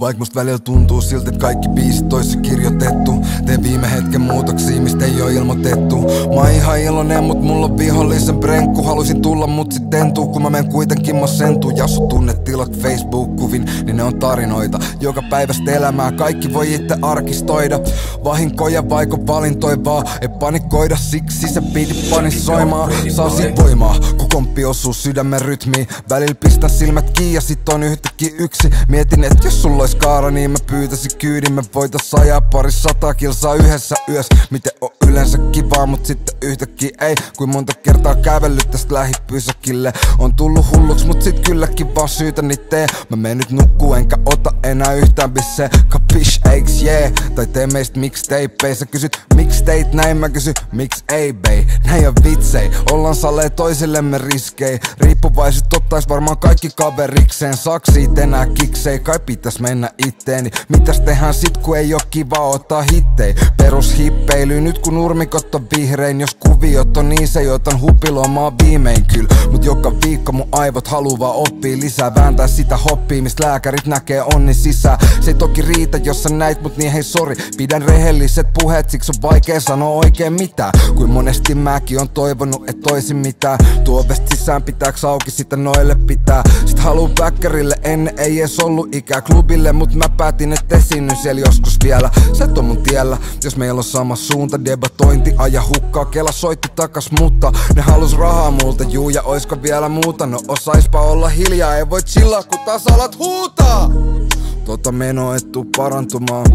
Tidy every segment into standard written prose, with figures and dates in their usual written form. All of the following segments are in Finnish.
Vaik musta välillä tuntuu siltä, että kaikki biisit ois kirjoitettu. Teen viime hetken muutoksia, mistä ei oo ilmoitettu. Mä oon ihan iloinen, mut mulla on vihollisen brenkku. Haluisin tulla, mut sit tentuu, kun mä menen kuitenkin masentuu. Jassu tunnetilat Facebook-kuvin, niin ne on tarinoita joka päivästä elämää, kaikki voi itse arkistoida. Vahinkoja vaiko valintoi vaan, ei panikoida, siksi se piti panisoimaan. Saa sit voimaa, kun komppi osuu sydämen rytmiin. Välillä pistän silmät kiinni ja sit on yhtäkkiä yksi. Mietin, et jos sulla ois kaara, niin mä pyytäisin kyydin. Me voitais ajaa 200 kilsaa yhdessä yössä. Miten on yleensä kivaa, mut sitten yhtäkkiä ei. Kuin monta kertaa kävellyt tästä lähipysäkille. On tullut hulluks, mut sit kylläkin vaan syytäni tee. Mä menen nyt nukkuu enkä ota enää yhtään bissee. Kapish, eiks jee? Tai tee meistä mixtapeja. Sä kysyt miksi teit näin, mä kysyn miksi ei bey. Näin on vitsei, ollaan salee toisillemme riskei. Riippuvaiset ottais varmaan kaikki kaverikseen. Saaks siitä enää kiksei, kai pitäis mennä itteeni. Mitäs tehdään sit kun ei oo kiva ottaa hittei? Perushippeily nyt kun nurmikot on vihrein. Jos kuviot on niin se jotan hupilomaa viimein kyl. Mut joka viikko mun aivot haluu vaan oppii lisää. Vääntää sitä hoppia mistä lääkärit näkee onni sisään. Se ei toki riitä jos sä näit mut niin hei sori. Pidän rehelliset puheet siksi on vaikea sanoa oikein mitään. Kuin monesti mäkin on toivonut et toisin mitään. Tuo ovesta sisään pitääks auki sitä noille pitää. Sit haluu väkkärille ennen ei ees ollu ikää klubille. Mut mä päätin et esiinny siellä joskus vielä. Sä et on mun tiellä jos meillä on sama suunta. Debatointi aja hukkaa Kela soitti takas mutta ne halus rahaa multa juu ja oisko vielä muuta. No osaispa olla hiljaa ei voi chillaa kun taas alat huutaa. Tota menoa et tuu parantumaan.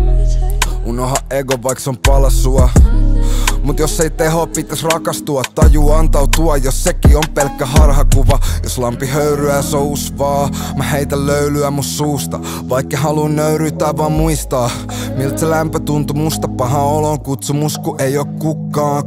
Unoha ego vaikka se on palassua. Mut jos ei teho pitäis rakastua. Taju antautua jos sekin on pelkkä harhakuva. Jos lampi höyryä sousvaa. Mä heitän löylyä mun suusta. Vaikka haluun nöyryytää vaan muistaa. Miltä se lämpö tuntui musta paha olon kutsumus. Kun ei oo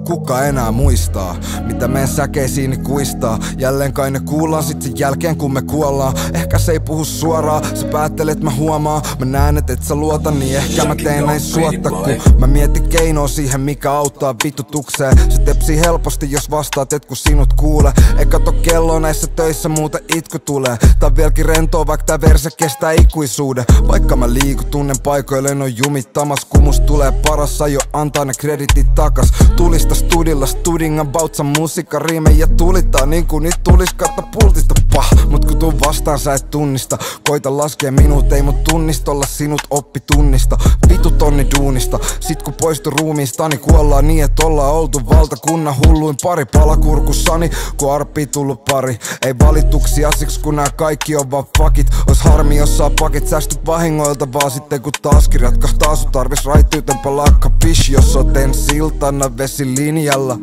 kuka enää muistaa. Mitä meidän säkeisiini kuistaa. Jälleen kai ne kuullaan sit sen jälkeen kun me kuollaan. Ehkä se ei puhu suoraan. Sä päättelet mä huomaa. Mä näen et sä luota niin ehkä mä teen näin suotta. Kun mä mietin keinoa siihen mikä auttaa vitutukseen. Se tepsii helposti jos vastaat et kun sinut kuule. Ei kato kelloa näissä töissä muuta itku tulee. Tää on vieläkin rentoa vaikka tää verse kestää ikuisuuden. Vaikka mä liikun tunnen paikoilleen on jumittamas. Kun musta tulee paras ajo antaa ne kreditit takas. Tulista studilla studingan bautsan musiikka riime ja tulittaa niin kuin nyt tulis katta pultista pah. Mut kun tuu vastaan sä et tunnista. Koita laskee minut ei mut tunnistolla sinut oppi tunnista. Vitu tonni duunista. Sit kun poistu ruumiistani kuollaan niin et ollaan oltu valtakunnan hulluin pari. Palakurkussani kun arppii tullut pari. Ei valituksia siksi kun nää kaikki on vaan fakit. Ois harmi jos saa pakit säästyt vahingoilta vaan sitten kun taas kirjatkahtaa. Sun tarvis raittyyten palakka pish jos oten siltana vesilinjalla.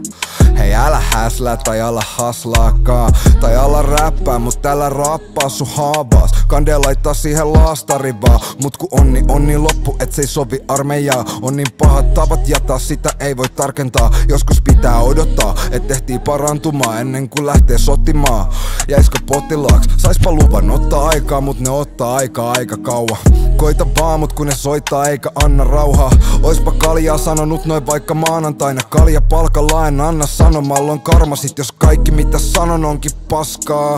Hei älä häslää tai ala haslaakaan. Tai ala räppää mut älä rappaa sun haavaas. Kande laittaa siihen laastari vaan. Mut kun onni loppu et se ei sovi armeijaa. On niin pahat tavat jataa sitä ei voi tarkentaa. Joskus pitää odottaa et ehtii parantumaan ennen kuin lähtee sotimaan. Jäiskö potilaaks? Saispa luvan ottaa aikaa mut ne ottaa aikaa aika kauan. Koita vaan mut kun ne soittaa eikä anna rauhaa. Oispa kaljaa sanonut noin vaikka maanantaina. Kalja palkalla en anna sanomalla on karma sit jos kaikki mitä sanon onkin paskaa.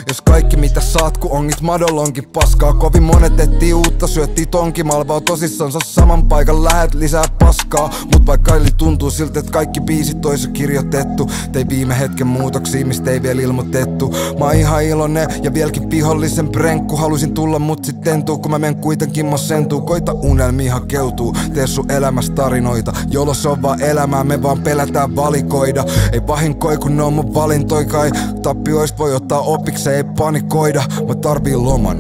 Jos kaikki mitä saat kun ongit madolla onkin paskaa. Kovin monet etsii uutta syöttii tonkimalla vaan tosissansa saman paikan lähet lisää paskaa. Mut vaikka tuntuu siltä et kaikki biisit ois jo kirjoitettu. Tein viime hetken muutoksia mistä ei vielä ilmoitettu. Mä oon ihan iloinen ja vieläkin vihollisen brenkku. Haluisin tulla mut sit tentuu kun mä menen kuitenkin masentuu. Koita unelmiin hakeutuu, tee sun elämästä tarinoita. Jolo se on vaan elämää, me vaan pelätään valikoida. Ei vahinkoi kun ne on mun valintoi kai. Tappioista voi ottaa opikseen, ei panikoida. Mä tarviin loman.